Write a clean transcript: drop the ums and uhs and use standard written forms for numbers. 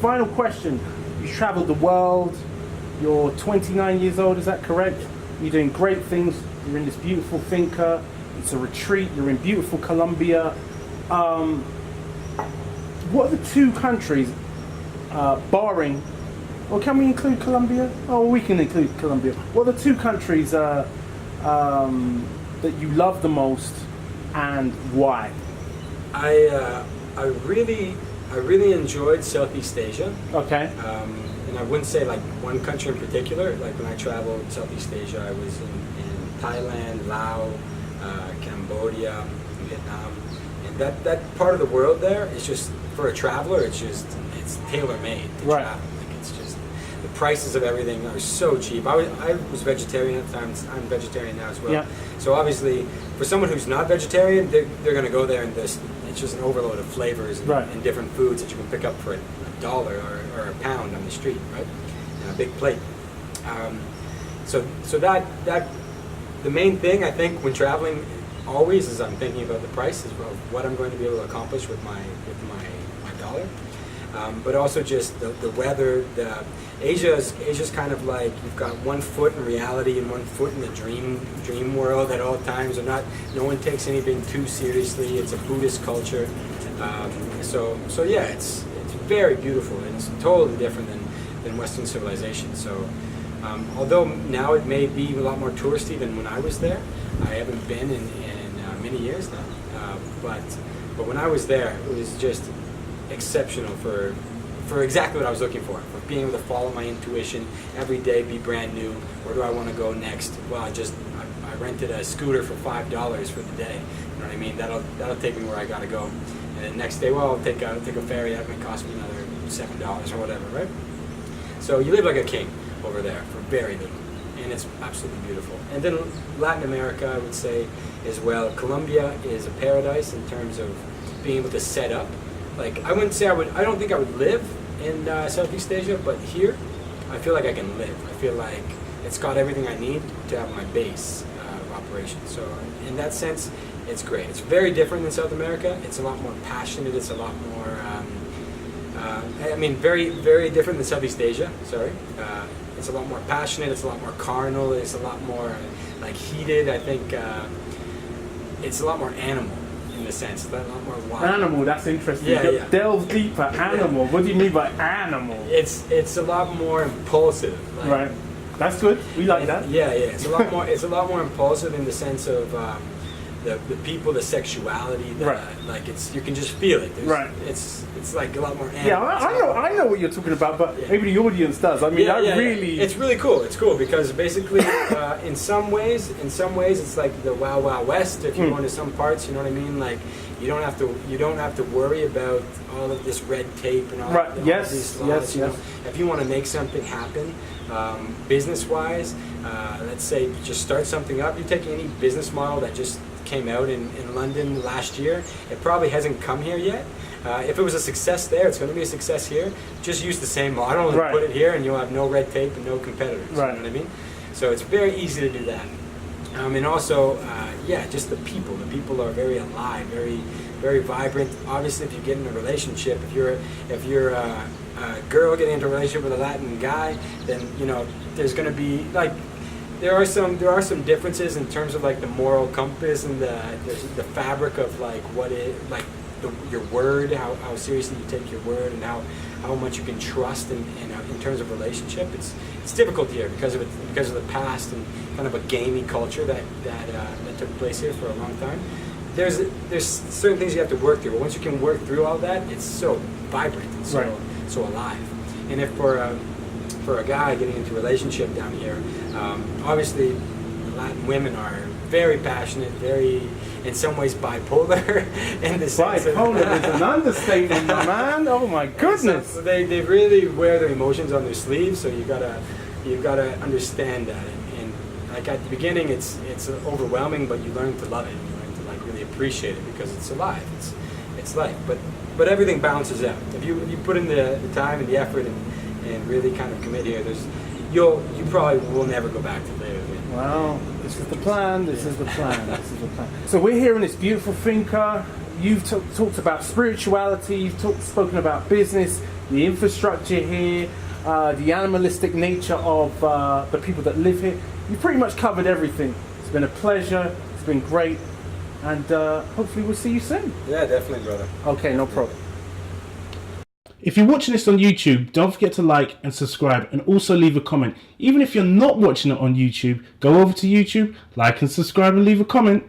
final question. You traveled the world. You're 29 years old, is that correct? You're doing great things. You're in this beautiful finca. It's a retreat. You're in beautiful Colombia. What are the two countries, barring, or can we include Colombia? Oh, we can include Colombia. What are the two countries that you love the most, and why? I really enjoyed Southeast Asia. Okay. And I wouldn't say like one country in particular. Like when I traveled Southeast Asia, I was in Thailand, Laos, Cambodia, Vietnam, and that part of the world there is just, for a traveler, it's tailor-made to right. travel. Like it's just, the prices of everything are so cheap. I was vegetarian at the time. I'm vegetarian now as well. Yeah. So obviously, for someone who's not vegetarian, they're going to go there and it's just an overload of flavors and, right. and different foods that you can pick up for $1 or a pound on the street, right? And a big plate. So that the main thing I think when traveling always is I'm thinking about the price, of what I'm going to be able to accomplish with my dollar. But also just the weather. Asia's kind of like you've got one foot in reality and one foot in the dream world at all times. No one takes anything too seriously. It's a Buddhist culture. So yeah, it's very beautiful and it's totally different than Western civilization. So although now it may be a lot more touristy than when I was there, I haven't been in many years now. But when I was there, it was just exceptional for exactly what I was looking for being able to follow my intuition every day, be brand new. Where do I want to go next? Well, I rented a scooter for $5 for the day. You know what I mean? That'll take me where I gotta go. And then next day, well, I'll take a ferry. That might cost me another $7 or whatever, right? So you live like a king over there for very little, and it's absolutely beautiful. And then Latin America, I would say, as well. Colombia is a paradise in terms of being able to set up. Like I wouldn't say I don't think I would live in Southeast Asia, but here, I feel like I can live. I feel like it's got everything I need to have my base of operation. So in that sense, it's great. It's very different than South America. It's a lot more passionate. It's a lot more, very, very different than Southeast Asia. Sorry. It's a lot more passionate. It's a lot more carnal. It's a lot more like heated. I think it's a lot more animal. In a sense, a lot more wild. Animal, that's interesting. Yeah. Delve deeper. Animal. What do you mean by animal? It's a lot more impulsive. Like, right. That's good. We like that. Yeah. It's a lot more. It's a lot more impulsive in the sense of the people, the sexuality. Right. Like you can just feel it. Right. It's like a lot more. Yeah, I know what you're talking about, but maybe the audience does. I mean, really. It's really cool. It's cool because basically, in some ways, it's like the Wild Wild West. If you go into some parts, you know what I mean. Like you don't have to worry about all of this red tape and all. Right. All Yes. these laws, Yes. If you want to make something happen, business-wise, let's say just start something up. You take any business model that just came out in London last year. It probably hasn't come here yet. If it was a success there, it's going to be a success here. Just use the same model and put it here, and you'll have no red tape and no competitors. Right. You know what I mean? So it's very easy to do that. And also, just the people. The people are very alive, very, very vibrant. Obviously, if you get in a relationship, if you're a girl getting into a relationship with a Latin guy, then there's going to be like. There are some differences in terms of like the moral compass and the fabric of like your word, how seriously you take your word, and how much you can trust in terms of relationship. It's difficult here because of the past and kind of a gamey culture that took place here for a long time. There's certain things you have to work through, but once you can work through all that, it's so vibrant and so alive. And if for a guy getting into a relationship down here, obviously Latin women are very passionate, very, in some ways, bipolar. In the sense bipolar is an understatement, man. Oh my goodness! So they really wear their emotions on their sleeves. So you've got to understand that. And like at the beginning, it's overwhelming, but you learn to love it. You learn to like really appreciate it because it's alive. It's life. But everything balances out. If you put in the time and the effort and really kind of commit here, you probably will never go back to live. Well, this is the plan. This is the plan. So we're here in this beautiful finca. You've talked about spirituality. You've spoken about business. the infrastructure here, the animalistic nature of the people that live here. You've pretty much covered everything. It's been a pleasure. It's been great. And hopefully we'll see you soon. Yeah, definitely, brother. Okay, no problem. If you're watching this on YouTube, don't forget to like and subscribe and also leave a comment. Even if you're not watching it on YouTube, go over to YouTube, like and subscribe and leave a comment.